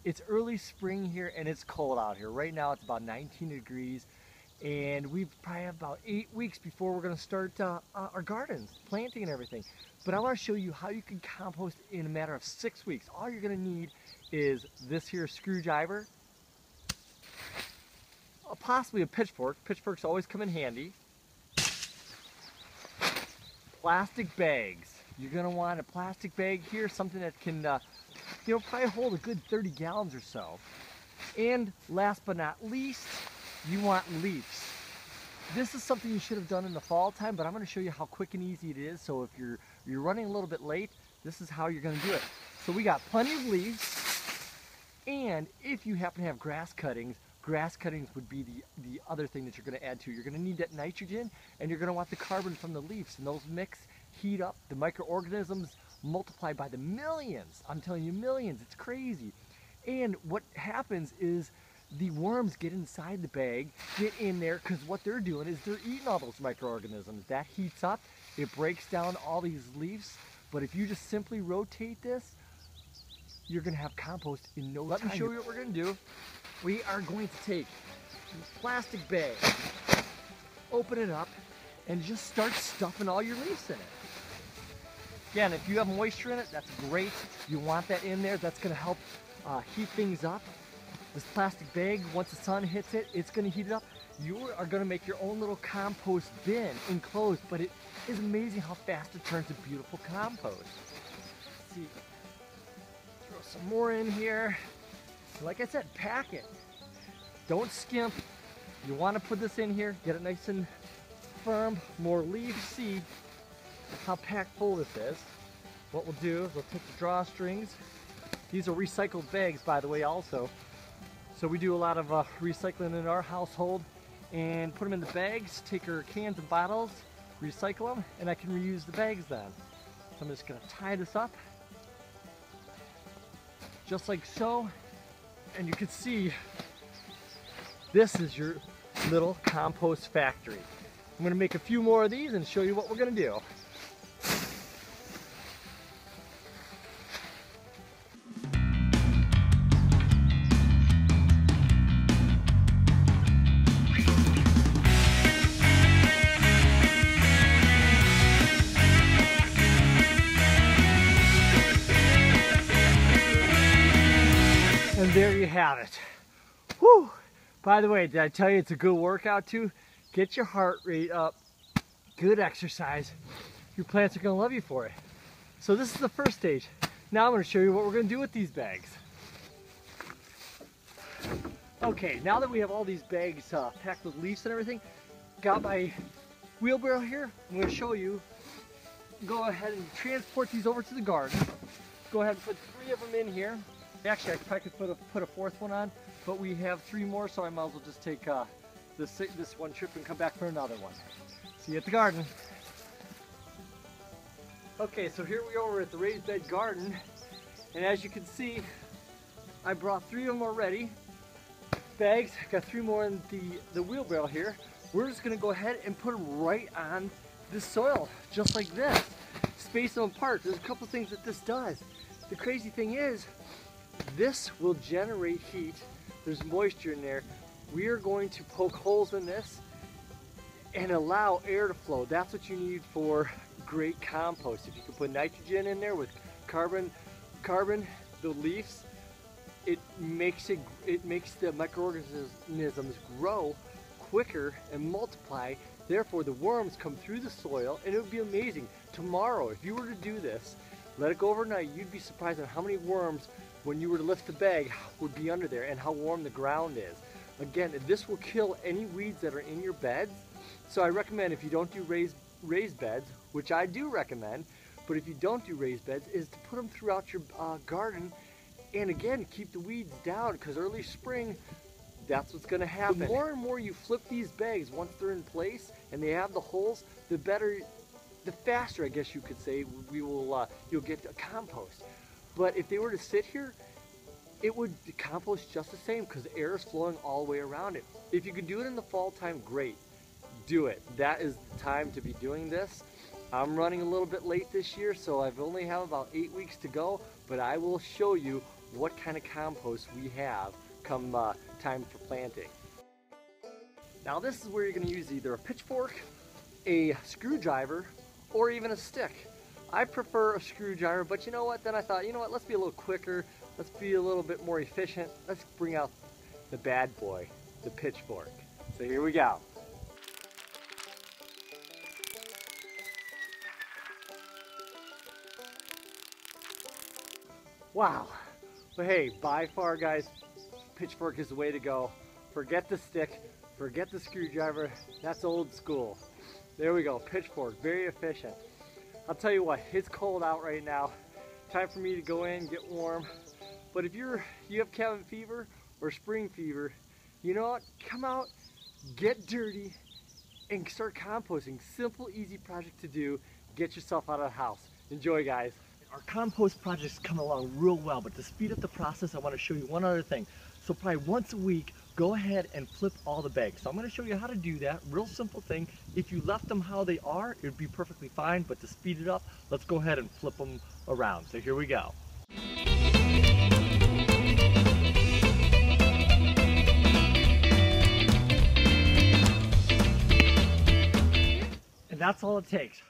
It's early spring here and it's cold out here. Right now it's about 19 degrees and we probably have about 8 weeks before we're going to start our gardens, planting and everything. But I want to show you how you can compost in a matter of 6 weeks. All you're going to need is this here screwdriver, possibly a pitchfork. Pitchforks always come in handy. Plastic bags. You're going to want a plastic bag here, something that can probably hold a good 30 gallons or so. And last but not least, you want leaves. This is something you should have done in the fall time, but I'm going to show you how quick and easy it is. So if you're running a little bit late, this is how you're going to do it. So we got plenty of leaves, and if you happen to have grass cuttings would be the other thing that you're going to add to. You're going to need that nitrogen, and you're going to want the carbon from the leaves, and those mix, heat up, the microorganisms multiply by the millions. I'm telling you, millions. It's crazy. And what happens is the worms get inside the bag, get in there, because what they're doing is they're eating all those microorganisms. That heats up, it breaks down all these leaves. But if you just simply rotate this, you're going to have compost in no time. Let me show you what we're going to do. We are going to take a plastic bag, open it up, and just start stuffing all your leaves in it. Again, if you have moisture in it, that's great. You want that in there. That's going to help heat things up. This plastic bag, once the sun hits it, it's going to heat it up. You are going to make your own little compost bin enclosed, but it is amazing how fast it turns to beautiful compost. Let's see, throw some more in here. Like I said, pack it. Don't skimp. You want to put this in here, get it nice and firm. More leaves. See how packed full this is. What we'll do is we'll take the drawstrings. These are recycled bags, by the way, also. So we do a lot of recycling in our household, and put them in the bags, take our cans and bottles, recycle them, and I can reuse the bags then. So I'm just going to tie this up, just like so. And you can see this is your little compost factory. I'm going to make a few more of these and show you what we're going to do. And there you have it. Whew. By the way, did I tell you it's a good workout too? Get your heart rate up. Good exercise. Your plants are going to love you for it. So this is the first stage. Now I'm going to show you what we're going to do with these bags. Okay, now that we have all these bags packed with leaves and everything, got my wheelbarrow here. I'm going to show you. Go ahead and transport these over to the garden. Go ahead and put 3 of them in here. Actually, I probably could put a 4th one on, but we have 3 more, so I might as well just take this one trip and come back for another one. See you at the garden. Okay, so here we are at the raised bed garden, and as you can see, I brought 3 of them already. Bags, got 3 more in the wheelbarrow here. We're just going to go ahead and put them right on the soil, just like this. Space them apart. There's a couple things that this does. The crazy thing is, this will generate heat. There's moisture in there. We are going to poke holes in this and allow air to flow. That's what you need for great compost. If you can put nitrogen in there with carbon, the leaves, it makes the microorganisms grow quicker and multiply. Therefore, the worms come through the soil, and it would be amazing. Tomorrow, if you were to do this, let it go overnight, you'd be surprised at how many worms, when you were to lift the bag, would be under there and how warm the ground is. Again, this will kill any weeds that are in your beds. So I recommend, if you don't do raised beds, which I do recommend, but if you don't do raised beds, is to put them throughout your garden, and again, keep the weeds down, because early spring, that's what's going to happen. The more and more you flip these bags, once they're in place and they have the holes, the better, the faster, I guess you could say, you'll get a compost. But if they were to sit here, it would compost just the same, because the air is flowing all the way around it. If you could do it in the fall time, great. Do it. That is the time to be doing this. I'm running a little bit late this year, so I've only have about 8 weeks to go, but I will show you what kind of compost we have come time for planting. Now this is where you're going to use either a pitchfork, a screwdriver, or even a stick. I prefer a screwdriver, but you know what? Then I thought, you know what? Let's be a little quicker. Let's be a little bit more efficient. Let's bring out the bad boy, the pitchfork. So here we go. Wow. But hey, by far guys, pitchfork is the way to go. Forget the stick, forget the screwdriver. That's old school. There we go, pitchfork, very efficient. I'll tell you what, it's cold out right now. Time for me to go in, get warm. But if you have cabin fever or spring fever, you know what? Come out, get dirty, and start composting. Simple, easy project to do. Get yourself out of the house. Enjoy, guys. Our compost project's coming along real well, but to speed up the process, I want to show you one other thing. So probably once a week, go ahead and flip all the bags. So I'm going to show you how to do that. Real simple thing. If you left them how they are, it would be perfectly fine, but to speed it up, let's go ahead and flip them around. So here we go. And that's all it takes.